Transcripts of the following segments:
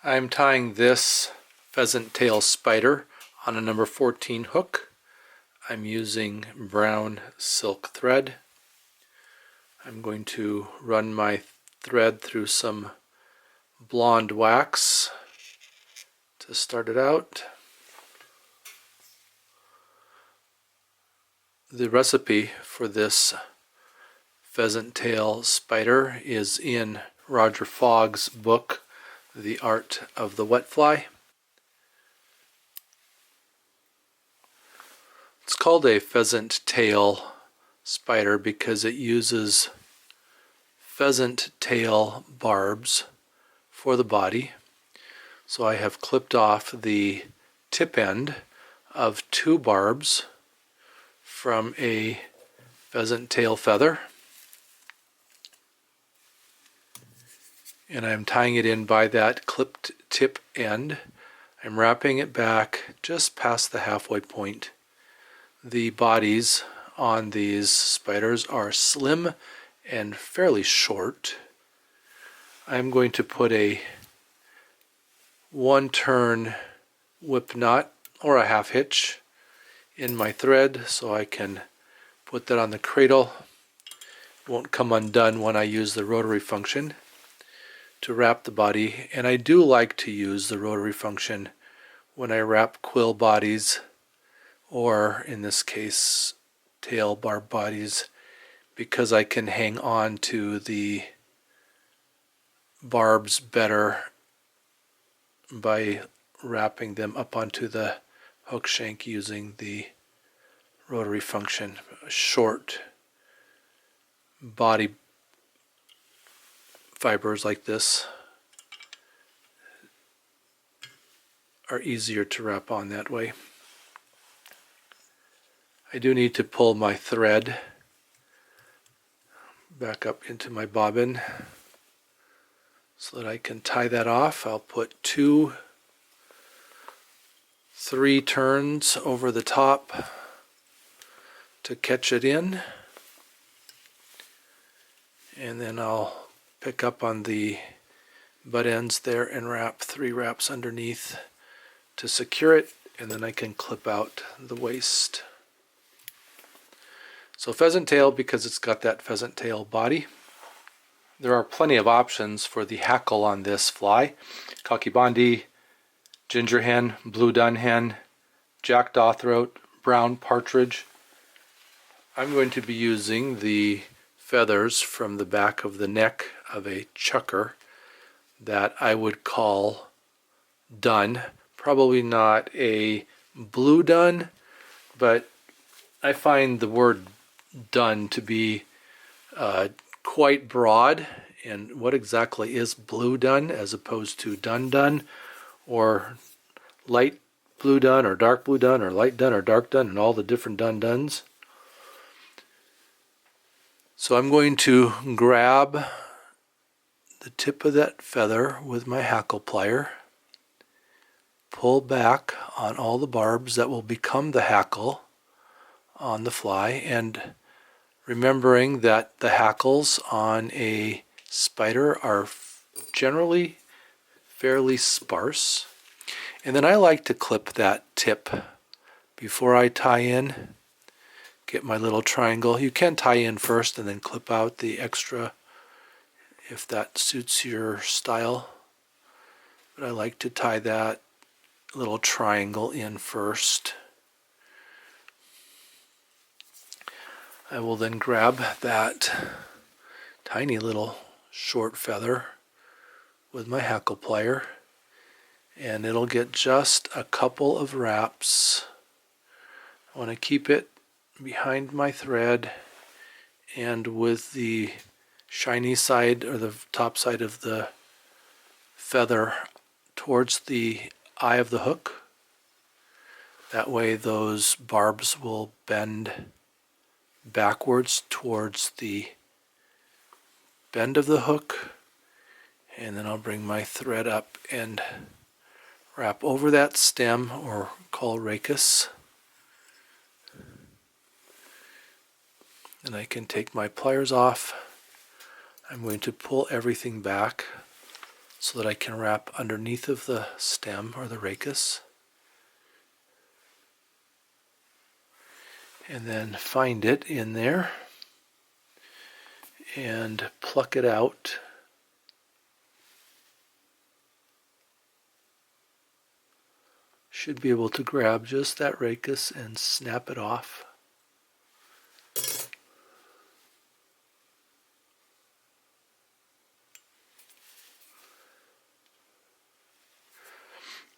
I'm tying this pheasant tail spider on a number 14 hook. I'm using brown silk thread. I'm going to run my thread through some blonde wax to start it out. The recipe for this pheasant tail spider is in Roger Fogg's book, The Art of the Wet Fly. It's called a pheasant tail spider because it uses pheasant tail barbs for the body. So I have clipped off the tip end of 2 barbs from a pheasant tail feather, and I'm tying it in by that clipped tip end. I'm wrapping it back just past the halfway point. The bodies on these spiders are slim and fairly short. I'm going to put a 1-turn whip knot or a half hitch in my thread so I can put that on the cradle. It won't come undone when I use the rotary function to wrap the body, and I do like to use the rotary function when I wrap quill bodies, or in this case tail barb bodies, because I can hang on to the barbs better by wrapping them up onto the hook shank using the rotary function. Short body fibers like this are easier to wrap on that way. I do need to pull my thread back up into my bobbin so that I can tie that off. I'll put 3 turns over the top to catch it in, and then I'll pick up on the butt ends there and wrap 3 wraps underneath to secure it, and then I can clip out the waist. So pheasant tail, because it's got that pheasant tail body. There are plenty of options for the hackle on this fly. Cock-y-bondhu, ginger hen, blue dun hen, jackdaw throat, brown partridge. I'm going to be using the feathers from the back of the neck of a chukar that I would call dun. Probably not a blue dun, but I find the word dun to be quite broad. And what exactly is blue dun as opposed to dun dun, or light blue dun, or dark blue dun, or light dun, or dark dun, and all the different dun duns? So I'm going to grab the tip of that feather with my hackle plier, pull back on all the barbs that will become the hackle on the fly, and remembering that the hackles on a spider are generally fairly sparse. And then I like to clip that tip before I tie in. Get my little triangle. You can tie in first and then clip out the extra if that suits your style. But I like to tie that little triangle in first. I will then grab that tiny little short feather with my hackle plier, and it'll get just a couple of wraps. I want to keep it behind my thread and with the shiny side or the top side of the feather towards the eye of the hook. That way those barbs will bend backwards towards the bend of the hook, and then I'll bring my thread up and wrap over that stem, or call rachis. And I can take my pliers off. I'm going to pull everything back so that I can wrap underneath of the stem or the rachis. And then find it in there and pluck it out. Should be able to grab just that rachis and snap it off.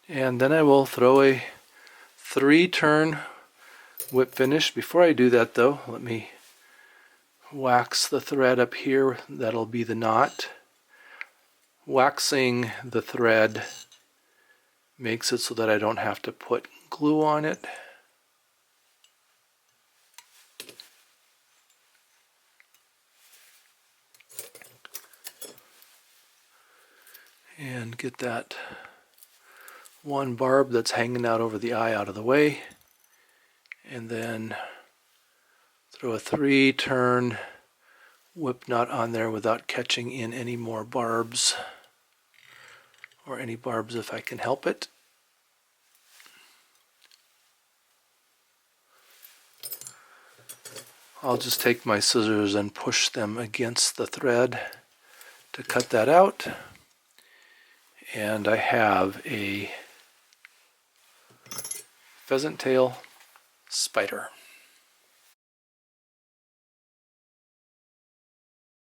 And then I will throw a 3-turn whip finish. Before I do that though, let me wax the thread up here. That'll be the knot. Waxing the thread makes it so that I don't have to put glue on it. And get that one barb that's hanging out over the eye out of the way. And then throw a 3-turn whip knot on there without catching in any more barbs, or any barbs if I can help it. I'll just take my scissors and push them against the thread to cut that out. And I have a pheasant tail spider.